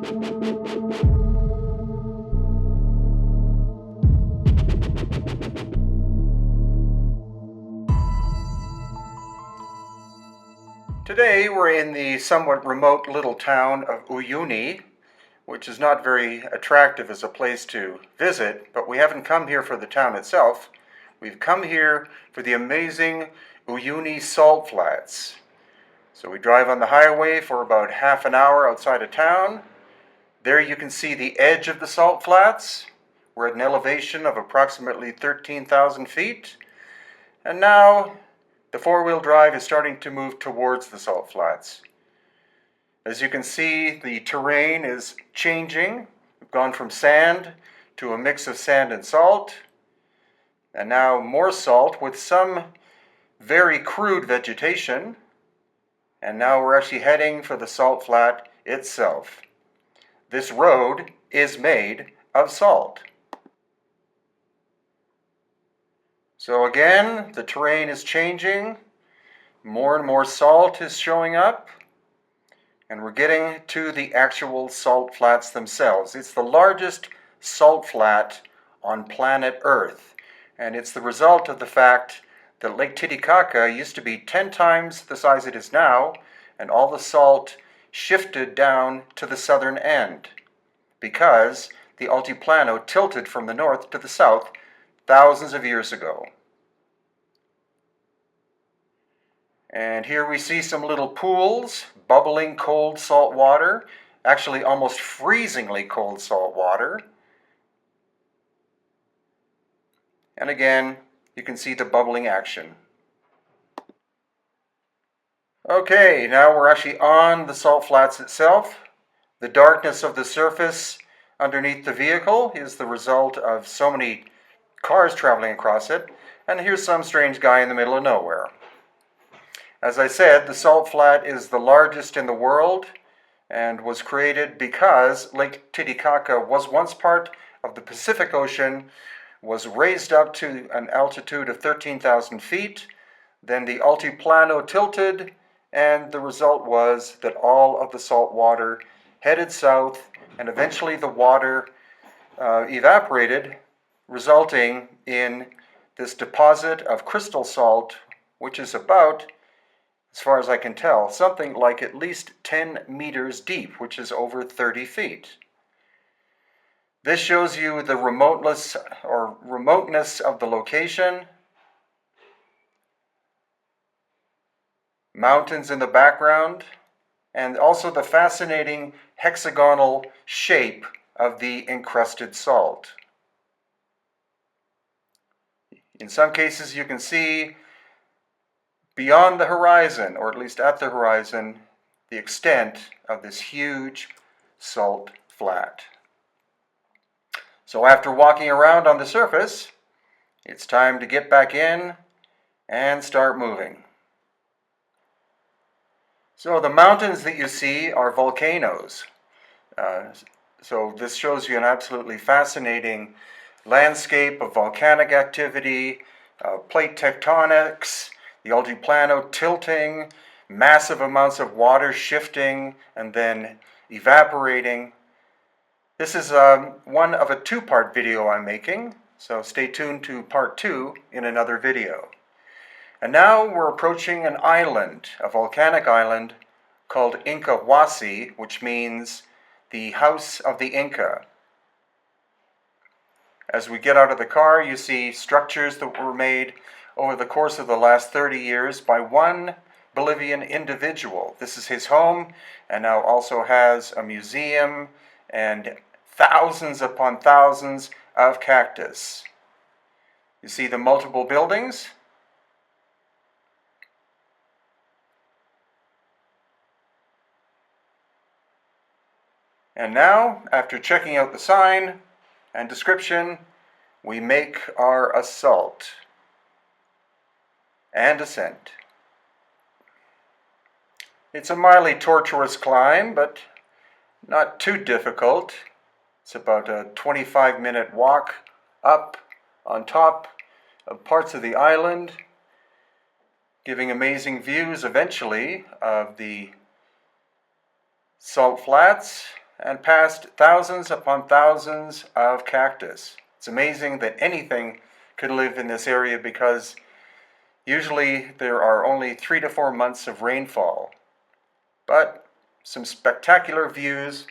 Today we're in the somewhat remote little town of Uyuni, which is not very attractive as a place to visit, but we haven't come here for the town itself. We've come here for the amazing Uyuni salt flats. So we drive on the highway for about half an hour outside of town. There you can see the edge of the salt flats. We're at an elevation of approximately 13,000 feet. And now the four-wheel drive is starting to move towards the salt flats. As you can see, the terrain is changing. We've gone from sand to a mix of sand and salt, and now more salt with some very crude vegetation. And now we're actually heading for the salt flat itself. This road is made of salt. So again, the terrain is changing. More and more salt is showing up. And we're getting to the actual salt flats themselves. It's the largest salt flat on planet Earth. And it's the result of the fact that Lake Titicaca used to be 10 times the size it is now, and all the salt shifted down to the southern end because the Altiplano tilted from the north to the south thousands of years ago. And here we see some little pools, bubbling cold salt water, actually almost freezingly cold salt water. And again, you can see the bubbling action. Okay, now we're actually on the salt flats itself. The darkness of the surface underneath the vehicle is the result of so many cars traveling across it. And here's some strange guy in the middle of nowhere. As I said, the salt flat is the largest in the world and was created because Lake Titicaca was once part of the Pacific Ocean, was raised up to an altitude of 13,000 feet. Then the Altiplano tilted, and the result was that all of the salt water headed south, and eventually the water evaporated, resulting in this deposit of crystal salt, which is about, as far as I can tell, something like at least 10 meters deep, which is over 30 feet. This shows you the remoteness of the location. Mountains in the background, and also the fascinating hexagonal shape of the encrusted salt. In some cases you can see beyond the horizon, or at least at the horizon, the extent of this huge salt flat. So after walking around on the surface, it's time to get back in and start moving. So the mountains that you see are volcanoes. So this shows you an absolutely fascinating landscape of volcanic activity, plate tectonics, the Altiplano tilting, massive amounts of water shifting and then evaporating. This is one of a two-part video I'm making, so stay tuned to part 2 in another video. And now we're approaching an island, a volcanic island called Incahuasi, which means the house of the Inca. As we get out of the car, you see structures that were made over the course of the last 30 years by one Bolivian individual. This is his home, and now also has a museum and thousands upon thousands of cactus. You see the multiple buildings? And now, after checking out the sign and description, we make our assault and ascent. It's a mildly tortuous climb, but not too difficult. It's about a 25-minute walk up on top of parts of the island, giving amazing views eventually of the salt flats and past thousands upon thousands of cactus. It's amazing that anything could live in this area because usually there are only 3 to 4 months of rainfall. But some spectacular views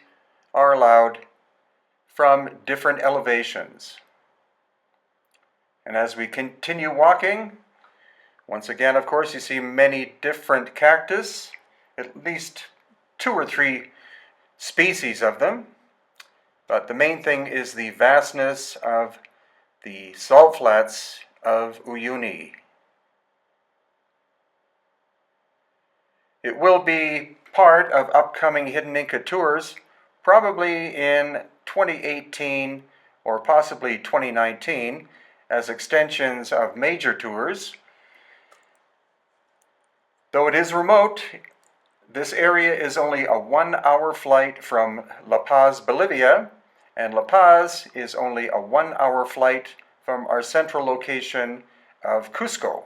are allowed from different elevations. And as we continue walking, once again, of course, you see many different cactus, at least 2 or 3 species of them. But the main thing is the vastness of the salt flats of Uyuni. It will be part of upcoming Hidden Inca tours, probably in 2018 or possibly 2019, as extensions of major tours. Though it is remote, this area is only a 1-hour flight from La Paz, Bolivia, and La Paz is only a 1-hour flight from our central location of Cusco.